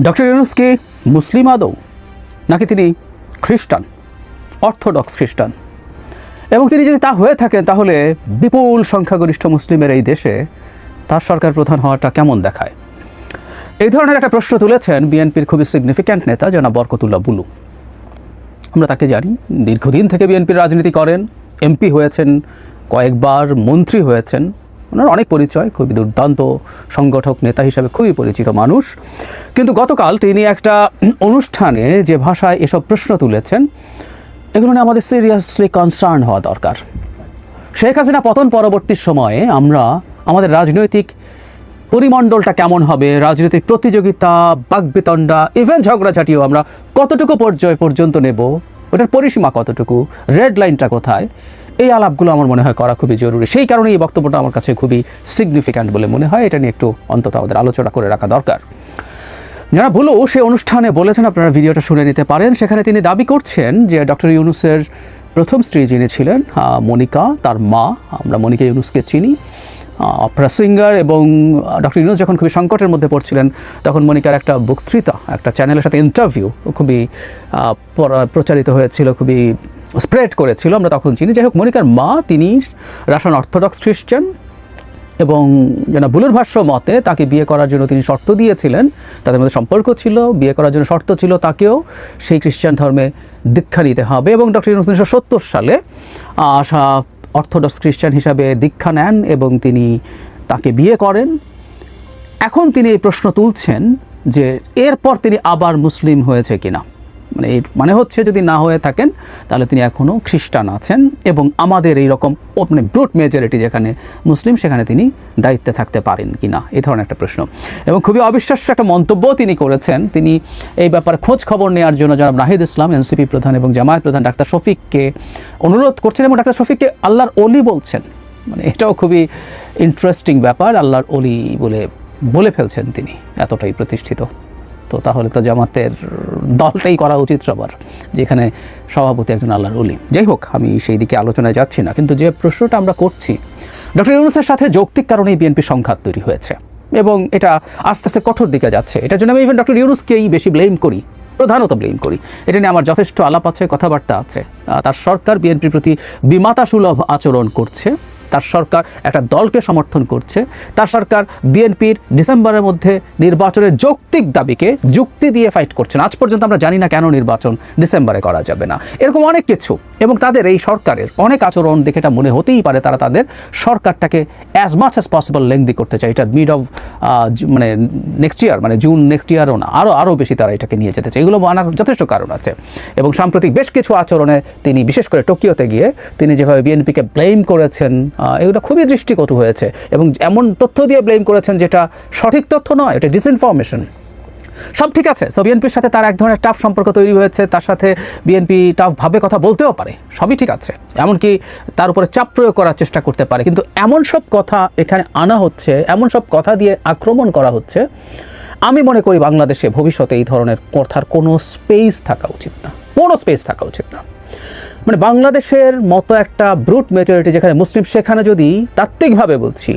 Doctor Yunus কি মুসলিম আদৌ, নাকি তিনি খ্রিস্টান, অর্থোডক্স খ্রিস্টান? এবং তিনি যদি তা হয়ে থাকেন তাহলে বিপুল সংখ্যাগরিষ্ঠ মুসলিমের এই দেশে তার সরকার প্রধান হওয়াটা কেমন দেখায়? এই ধরনের একটা প্রশ্ন তুলেছেন বিএনপির খুবই সিগনিফিক্যান্ট নেতা জনাব বরকতুল্লাহ বুলু। আমরা তাকে জানি, দীর্ঘদিন থেকে বিএনপির রাজনীতি করেন, এমপি হয়েছেন, কয়েকবার মন্ত্রী হয়েছেন, ওনার অনেক পরিচয়, খুবই দুর্দান্ত সংগঠক নেতা হিসাবে খুবই পরিচিত মানুষ। কিন্তু গতকাল তিনি একটা অনুষ্ঠানে যে ভাষায় এসব প্রশ্ন তুলেছেন, এগুলো নিয়ে আমাদের সিরিয়াসলি কনসার্ন হওয়া দরকার। শেখ হাসিনা পতন পরবর্তী সময়ে আমরা আমাদের রাজনৈতিক পরিমণ্ডলটা কেমন হবে, রাজনৈতিক প্রতিযোগিতা, বাকবিতণ্ডা, ইভেন ঝগড়াঝাটিও আমরা কতটুকু পর্যায় পর্যন্ত নেব, ওটার পরিসীমা কতটুকু, রেড লাইনটা কোথায়, এই আলাপগুলো আমার মনে হয় করা খুবই জরুরি। সেই কারণে এই বক্তব্যটা আমার কাছে খুবই সিগনিফিক্যান্ট বলে মনে হয়। এটা নিয়ে একটু অন্তত আমাদের আলোচনা করে রাখা দরকার। যারা বুলু সে অনুষ্ঠানে বলেছেন, আপনারা ভিডিওটা শুনে নিতে পারেন। সেখানে তিনি দাবি করছেন যে ডক্টর ইউনূসের প্রথম স্ত্রী যিনি ছিলেন মনিকা, তার মা, আমরা মনিকা ইউনূসকে চিনি, অপেরা সিঙ্গার, এবং ডক্টর ইউনূস যখন খুবই সংকটের মধ্যে পড়ছিলেন তখন মনিকার একটা বক্তৃতা, একটা চ্যানেলের সাথে ইন্টারভিউ খুবই প্রচারিত হয়েছিল, খুবই স্প্রেড করেছিল, আমরা তখন চিনি। যাই হোক, মনিকার মা তিনি রাশিয়ান অর্থোডক্স খ্রিস্টান, এবং যেন বুলুর ভাষ্য মতে তাকে বিয়ে করার জন্য তিনি শর্ত দিয়েছিলেন, তাদের মধ্যে সম্পর্ক ছিল, বিয়ে করার জন্য শর্ত ছিল তাকেও সেই খ্রিস্টান ধর্মে দীক্ষা নিতে হবে। এবং ডক্টর ইউনূস 1970 সালে অর্থোডক্স খ্রিস্টান হিসাবে দীক্ষা নেন এবং তিনি তাকে বিয়ে করেন। এখন তিনি এই প্রশ্ন তুলছেন যে এরপর তিনি আবার মুসলিম হয়েছে কিনা, মানে হচ্ছে যদি না হয়ে থাকেন তাহলে তিনি এখনও খ্রিস্টান আছেন, এবং আমাদের এই রকম ব্রুট মেজরিটি যেখানে মুসলিম সেখানে তিনি দায়িত্বে থাকতে পারেন কিনা, এই ধরনের একটা প্রশ্ন। এবং খুবই অবিশ্বাস্য একটা মন্তব্য তিনি করেছেন। তিনি এই ব্যাপারে খোঁজ খবর নেওয়ার জন্য জনাব নাহিদ ইসলাম, এনসিপি প্রধান এবং জামায়াত প্রধান ডাক্তার শফিককে অনুরোধ করছেন, এবং ডাক্তার শফিককে আল্লাহর অলি বলছেন। এটাও খুবই ইন্টারেস্টিং ব্যাপার, আল্লাহর অলি বলে ফেলছেন তিনি, এতটাই প্রতিষ্ঠিত। তো তাহলে তো জামাতের দলটাই করা উচিত সবার, যেখানে সভাপতি একজন আল্লাহর ওলি। যাই হোক, আমি সেই দিকে আলোচনায় যাচ্ছি না, কিন্তু যে প্রশ্নটা আমরা করছি, ডক্টর ইউনূসের সাথে যৌক্তিক কারণেই বিএনপি সংঘাত তৈরি হয়েছে, এবং এটা আস্তে আস্তে কঠোর দিকে যাচ্ছে। এটার জন্য আমি ইভেন ডক্টর ইউনূসকেই বেশি ব্লেম করি, প্রধানত ব্লেম করি। এটা নিয়ে আমার যথেষ্ট আলাপ আছে, কথাবার্তা আছে। তার সরকার বিএনপির প্রতি বিমাতাসুলভ আচরণ করছে, তার সরকার একটা দলকে সমর্থন করছে, তার সরকার বিএনপির ডিসেম্বরের মধ্যে নির্বাচনের যৌক্তিক দাবিকে যুক্তি দিয়ে ফাইট করছেন। আজ পর্যন্ত আমরা জানি না কেন নির্বাচন ডিসেম্বরে করা যাবে না, এরকম অনেক কিছু। এবং তাদের এই সরকারের অনেক আচরণ দেখে এটা মনে হতেই পারে তারা তাদের সরকারটাকে as much as possible lengthy করতে চায়। এটা mid of next year, June next ইয়ারও না, আরও বেশি তারা এটাকে নিয়ে যেতে চায়। এগুলো আনার যথেষ্ট কারণ আছে। এবং সাম্প্রতিক বেশ কিছু আচরণে তিনি, বিশেষ করে টোকিওতে গিয়ে তিনি যেভাবে বিএনপিকে ব্লেম করেছেন, এগুলো খুবই দৃষ্টিকটু হয়েছে, এবং এমন তথ্য দিয়ে ব্লেম করেছেন যেটা সঠিক তথ্য নয়, এটা ডিসইনফরমেশন। সব ঠিক আছে, সো বিএনপির সাথে তার এক ধরনের টাফ সম্পর্ক তৈরি হয়েছে, তার সাথে বিএনপি টাফভাবে কথা বলতেও পারে, সবই ঠিক আছে, এমনকি তার উপরে চাপ প্রয়োগ করার চেষ্টা করতে পারে। কিন্তু এমন সব কথা এখানে আনা হচ্ছে, এমন সব কথা দিয়ে আক্রমণ করা হচ্ছে, আমি মনে করি বাংলাদেশে ভবিষ্যতে এই ধরনের কথার কোনো স্পেস থাকা উচিত না, কোনো স্পেস থাকা উচিত না। বাংলাদেশের মতো একটা ব্রুট মেজরিটি যেখানে মুসলিম, সেখানে যদি তাত্ত্বিকভাবে বলছি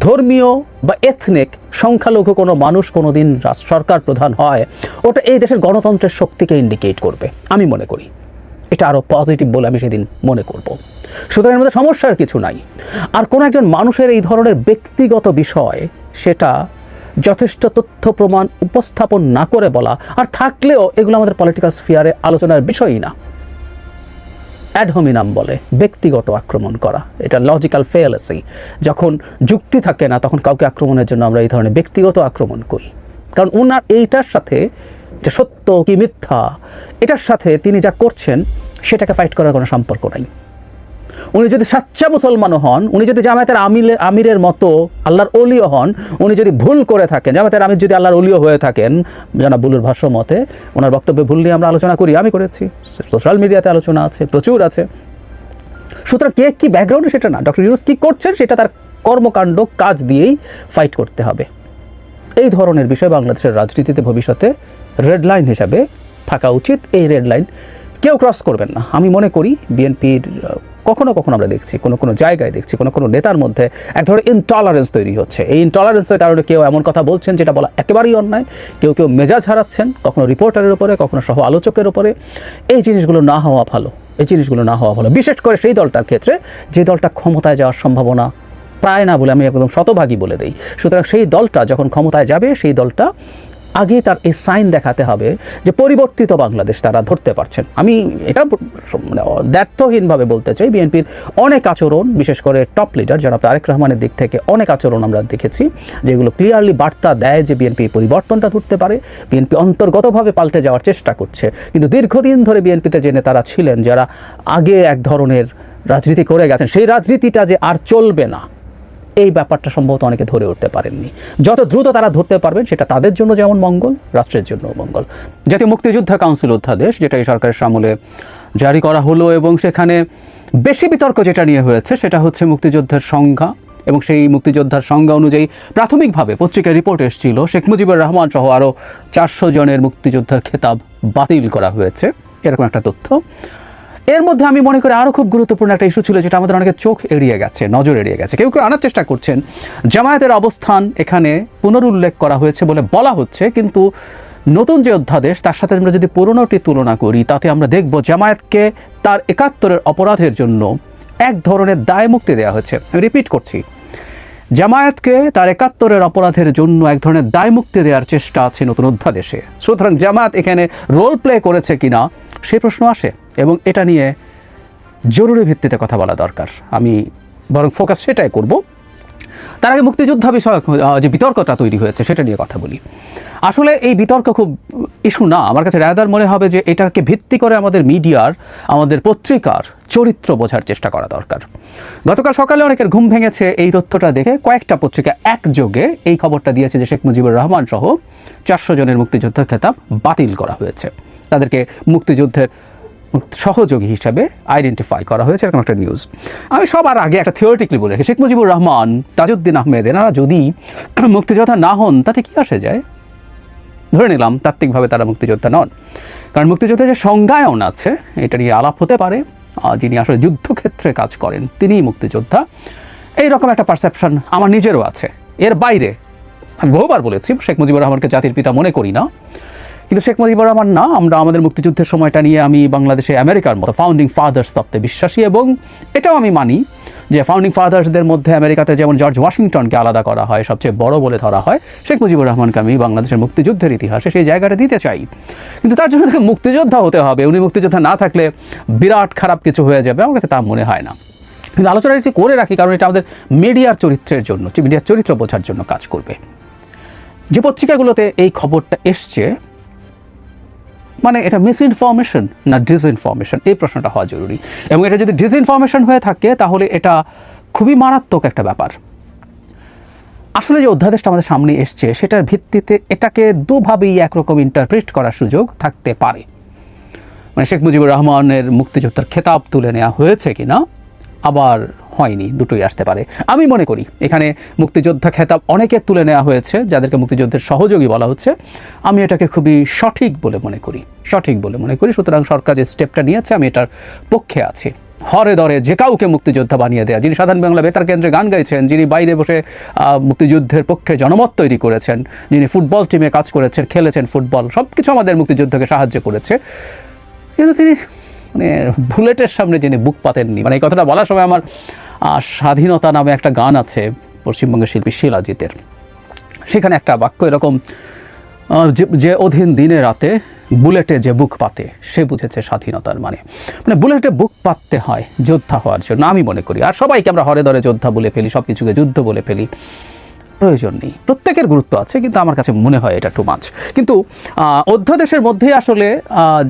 ধর্মীয় বা এথনিক সংখ্যালঘু কোনো মানুষ কোনো দিন সরকার প্রধান হয়, ওটা এই দেশের গণতন্ত্রের শক্তিকে ইন্ডিকেট করবে, আমি মনে করি। এটা আরও পজিটিভ বলে আমি সেদিন মনে করব। সুতরাং এর মধ্যে সমস্যার কিছু নাই। আর কোনো একজন মানুষের এই ধরনের ব্যক্তিগত বিষয়, সেটা যথেষ্ট তথ্য প্রমাণ উপস্থাপন না করে বলা, আর থাকলেও এগুলো আমাদের পলিটিক্যাল স্ফিয়ারে আলোচনার বিষয়ই না। অ্যাড হোমিনাম বলে ব্যক্তিগত আক্রমণ করা, এটা লজিক্যাল ফেয়ালেসি। যখন যুক্তি থাকে না তখন কাউকে আক্রমণের জন্য আমরা এই ধরনের ব্যক্তিগত আক্রমণ করি, কারণ ওনার এইটার সাথে, এটা সত্য কি মিথ্যা, এটার সাথে তিনি যা করছেন সেটাকে ফাইট করার কোনো সম্পর্ক নাই। উনি যদি সাচ্চা মুসলমানও হন, উনি যদি জামায়াতের আমিরের মতো আল্লাহর ওলিও হন, উনি যদি ভুল করে থাকেন, জামায়াতের আমির যদি আল্লাহর ওলিও হয়ে থাকেন, জনাব বুলুর ভাষ্য মতে, ওনার বক্তব্যে ভুল নিয়ে আমরা আলোচনা করি, আমি করেছি, সোশ্যাল মিডিয়াতে আলোচনা আছে, প্রচুর আছে। সুতরাং কে কী ব্যাকগ্রাউন্ডে সেটা না, ডক্টর ইউনূস কী করছেন সেটা তার কর্মকাণ্ড, কাজ দিয়েই ফাইট করতে হবে। এই ধরনের বিষয় বাংলাদেশের রাজনীতিতে ভবিষ্যতে রেড লাইন হিসাবে থাকা উচিত। এই রেড লাইন কেউ ক্রস করবেন না। আমি মনে করি বিএনপির কখনো কখনো আমরা দেখছি, কোনো কোনো জায়গায় দেখছি, কোনো কোনো নেতার মধ্যে এক ধরনের ইনটলারেন্স তৈরি হচ্ছে। এই ইনটলারেন্সের কারণে কেউ এমন কথা বলছেন যেটা বলা একেবারেই অন্যায়, কেউ কেউ মেজাজ হারাচ্ছেন, কখনো রিপোর্টারের উপরে, কখনো সহ আলোচকের উপরে। এই জিনিসগুলো না হওয়া ভালো, এই জিনিসগুলো না হওয়া ভালো, বিশেষ করে সেই দলটার ক্ষেত্রে যে দলটা ক্ষমতায় যাওয়ার সম্ভাবনা প্রায় না বলে আমি একদম শতভাগী বলে দিই। সুতরাং সেই দলটা যখন ক্ষমতায় যাবে, সেই দলটা আগে তার এই সাইন দেখাতে হবে যে পরিবর্তিত বাংলাদেশ তারা ধরতে পারছেন। আমি এটা মানে দ্ব্যর্থহীনভাবে বলতে চাই, বিএনপির অনেক আচরণ, বিশেষ করে টপ লিডার জনাব তারেক রহমানের দিক থেকে অনেক আচরণ আমরা দেখেছি যেগুলো ক্লিয়ারলি বার্তা দেয় যে বিএনপি পরিবর্তনটা ধরতে পারে, বিএনপি অন্তর্গতভাবে পাল্টে যাওয়ার চেষ্টা করছে। কিন্তু দীর্ঘদিন ধরে বিএনপিতে যে নেতারা ছিলেন, যারা আগে এক ধরনের রাজনীতি করে গেছেন, সেই রাজনীতিটা যে আর চলবে না, এই ব্যাপারটা সম্ভবত অনেকে ধরে উঠতে পারেননি। যত দ্রুত তারা ধরতে পারবেন সেটা তাদের জন্য যেমন মঙ্গল, রাষ্ট্রের জন্য মঙ্গল। জাতীয় মুক্তিযোদ্ধা কাউন্সিল অধ্যাদেশ, যেটা এই সরকারের আমলে জারি করা হলো, এবং সেখানে বেশি বিতর্ক যেটা নিয়ে হয়েছে সেটা হচ্ছে মুক্তিযোদ্ধার সংজ্ঞা। এবং সেই মুক্তিযোদ্ধার সংজ্ঞা অনুযায়ী প্রাথমিকভাবে পত্রিকায় রিপোর্ট এসেছিল শেখ মুজিবুর রহমান সহ আরও 400 জনের মুক্তিযোদ্ধার খেতাব বাতিল করা হয়েছে, এরকম একটা তথ্য। এর মধ্যে আমি মনে করি আরও খুব গুরুত্বপূর্ণ একটা ইস্যু ছিল যেটা আমাদের অনেকে চোখ এড়িয়ে গেছে, নজর এড়িয়ে গেছে। কেউ কেউ আনার চেষ্টা করছেন জামায়াতের অবস্থান এখানে পুনরুল্লেখ করা হয়েছে বলে বলা হচ্ছে, কিন্তু নতুন যে অধ্যাদেশ তার সাথে আমরা যদি পুরনোটি তুলনা করি, তাতে আমরা দেখব জামায়াতকে তার 71-এর অপরাধের জন্য এক ধরনের দায় মুক্তি দেওয়া হয়েছে। আমি রিপিট করছি, জামায়াতকে তার 71-এর অপরাধের জন্য এক ধরনের দায় মুক্তি দেওয়ার চেষ্টা আছে নতুন অধ্যাদেশে। সুতরাং জামায়াত এখানে রোল প্লে করেছে কিনা সেই প্রশ্ন আসে, এবং এটা নিয়ে জরুরি ভিত্তিতে কথা বলা দরকার। আমি বরং ফোকাস সেটাই করব। তার আগে মুক্তিযোদ্ধা বিষয়ক যে বিতর্কটা তৈরি হয়েছে সেটা নিয়ে কথা বলি। আসলে এই বিতর্ক খুব ইস্যু না, আমার কাছে রায়দার মনে হবে যে এটাকে ভিত্তি করে আমাদের মিডিয়ার, আমাদের পত্রিকার চরিত্র বোঝার চেষ্টা করা দরকার। গতকাল সকালে অনেকের ঘুম ভেঙেছে এই তথ্যটা দেখে। কয়েকটা পত্রিকা একযোগে এই খবরটা দিয়েছে যে শেখ মুজিবুর রহমান সহ 400 জনের মুক্তিযোদ্ধার খেতাব বাতিল করা হয়েছে, তাদেরকে মুক্তিযুদ্ধের সহযোগী হিসাবে আইডেন্টিফাই করা হয়েছে, এরকম একটা নিউজ। আমি সবার আগে একটা থিওরিটিক্যালি বলে রাখি, শেখ মুজিবুর রহমান, তাজউদ্দিন আহমেদ এনারা যদি মুক্তিযোদ্ধা না হন তাতে কি আসে যায়? ধরে নিলাম তাত্ত্বিকভাবে তারা মুক্তিযোদ্ধা নন, কারণ মুক্তিযোদ্ধার যে সংজ্ঞায়ন আছে এটা নিয়ে আলাপ হতে পারে। যিনি আসলে যুদ্ধক্ষেত্রে কাজ করেন তিনিই মুক্তিযোদ্ধা, এইরকম একটা পারসেপশন আমার নিজেরও আছে। এর বাইরে আমি বহুবার বলেছি শেখ মুজিবুর রহমানকে জাতির পিতা মনে করি না, কিন্তু শেখ মুজিবুর রহমান না, আমরা আমাদের মুক্তিযুদ্ধের সময়টা নিয়ে আমি বাংলাদেশে আমেরিকার মতো ফাউন্ডিং ফাদার্স তত্ত্বে বিশ্বাসী, এবং এটাও আমি মানি যে ফাউন্ডিং ফাদার্সদের মধ্যে আমেরিকাতে যেমন জর্জ ওয়াশিংটনকে আলাদা করা হয়, সবচেয়ে বড় বলে ধরা হয়, শেখ মুজিবুর রহমানকে আমি বাংলাদেশের মুক্তিযুদ্ধের ইতিহাসে সেই জায়গাটা দিতে চাই। কিন্তু তার জন্য তাকে মুক্তিযোদ্ধা হতে হবে, উনি মুক্তিযোদ্ধা না থাকলে বিরাট খারাপ কিছু হয়ে যাবে, আমার কাছে তা মনে হয় না। কিন্তু আলোচনাটা একটু করে রাখি, কারণ এটা আমাদের মিডিয়ার চরিত্রের জন্য, মিডিয়ার চরিত্র বোঝার জন্য কাজ করবে। যে পত্রিকাগুলোতে এই খবরটা এসছে, মানে এটা মিসইনফরমেশন না ডিসইনফরমেশন, এই প্রশ্নটা হওয়া জরুরি। এবং এটা যদি ডিসইনফরমেশন হয়ে থাকে তাহলে এটা খুবই মারাত্মক একটা ব্যাপার। আসলে যে অধ্যাদেশটা আমাদের সামনে এসছে সেটার ভিত্তিতে এটাকে দুভাবেই একরকম ইন্টারপ্রিট করার সুযোগ থাকতে পারে। মানে শেখ মুজিবুর রহমানের মুক্তিযোদ্ধার খেতাব তুলে নেওয়া হয়েছে কিনা, আবার হয়নি, দুটোই আসতে পারে। আমি মনে করি এখানে মুক্তিযোদ্ধা খেতাব অনেকে তুলে নেওয়া হয়েছে যাদেরকে মুক্তিযুদ্ধের সহযোগী বলা হচ্ছে। আমি এটাকে খুবই সঠিক বলে মনে করি। সুতরাং সরকার যে স্টেপটা নিয়েছে আমি এটার পক্ষে আছি। হরে দরে যে কাউকে মুক্তিযোদ্ধা বানিয়ে দেয়া, যিনি সাধারণ বাংলা বেতার কেন্দ্রে গান গাইছেন, যিনি বাইরে বসে মুক্তিযুদ্ধের পক্ষে জনমত তৈরি করেছেন, যিনি ফুটবল টিমে কাজ করেছেন, খেলেছেন ফুটবল, সব কিছু আমাদের মুক্তিযুদ্ধকে সাহায্য করেছে, কিন্তু তিনি মানে বুলেটের সামনে যিনি বুক পাতেননি। মানে এই কথাটা বলার সময় আমার স্বাধীনতা নামে একটা গান আছে পশ্চিমবঙ্গের শিল্পী শিলাজিতের, সেখানে একটা বাক্য এরকম, যে অধীন দিনে রাতে বুলেটে যে বুক পাতে সে বুঝেছে স্বাধীনতার মানে বুলেটে বুক পাততে হয় যোদ্ধা হওয়ার জন্য, আমি মনে করি। আর সবাইকে আমরা হরে দরে যোদ্ধা বলে ফেলি, সব কিছুকে যুদ্ধ বলে ফেলি, প্রয়োজন নেই। প্রত্যেকের গুরুত্ব আছে, কিন্তু আমার কাছে মনে হয় এটা টু মাচ। কিন্তু অধ্যাদেশের মধ্যেই আসলে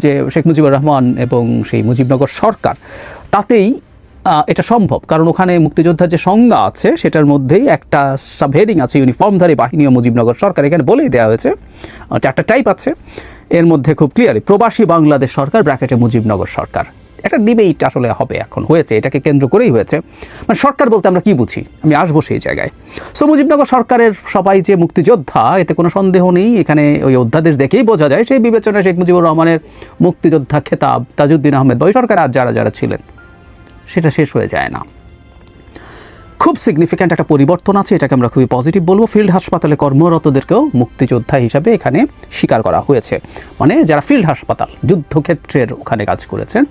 যে শেখ মুজিবুর রহমান এবং সেই মুজিবনগর সরকার, তাতেই এটা সম্ভব, কারণ ওখানে মুক্তিযোদ্ধার যে সংজ্ঞা আছে সেটার মধ্যেই একটা সাবহেডিং আছে ইউনিফর্মধারী বাহিনী ও মুজিবনগর সরকার। এখানে বলেই দেওয়া হয়েছে, 4টা টাইপ আছে, এর মধ্যে খুব ক্লিয়ারলি প্রবাসী বাংলাদেশ সরকার ব্র্যাকেটে মুজিবনগর সরকার। একটা ডিবেট আসলে হবে, এখন হয়েছে, এটাকে কেন্দ্র করেই হয়েছে। মানে সরকার বলতে আমরা কি বুঝি, আমি আসবো সেই জায়গায়। সো মুজিবনগর সরকারের সবাই যে মুক্তিযোদ্ধা, এতে কোনো সন্দেহ নেই। এখানে ওই অধ্যাদেশ দেখেই বোঝা যায়, সেই বিবেচনায় শেখ মুজিবুর রহমানের মুক্তিযোদ্ধা খেতাব, তাজউদ্দিন আহমেদ, ওই সরকার আর যারা যারা ছিলেন, সেটা শেষ হয়ে যায় না। খুব সিগনিফিক্যান্ট একটা পরিবর্তন আছে, এটাকে আমরা খুবই পজিটিভ বলবো। ফিল্ড হাসপাতালে কর্মরতদেরকেও মুক্তিযোদ্ধা হিসাবে এখানে স্বীকার করা হয়েছে, মানে যারা ফিল্ড হাসপাতাল যুদ্ধক্ষেত্রের ওখানে কাজ করেছেন,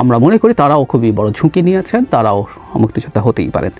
আমরা মনে করি তারাও খুবই বড় ঝুঁকি নিয়েছেন, তারাও মুক্তিযোদ্ধা হতেই পারেন।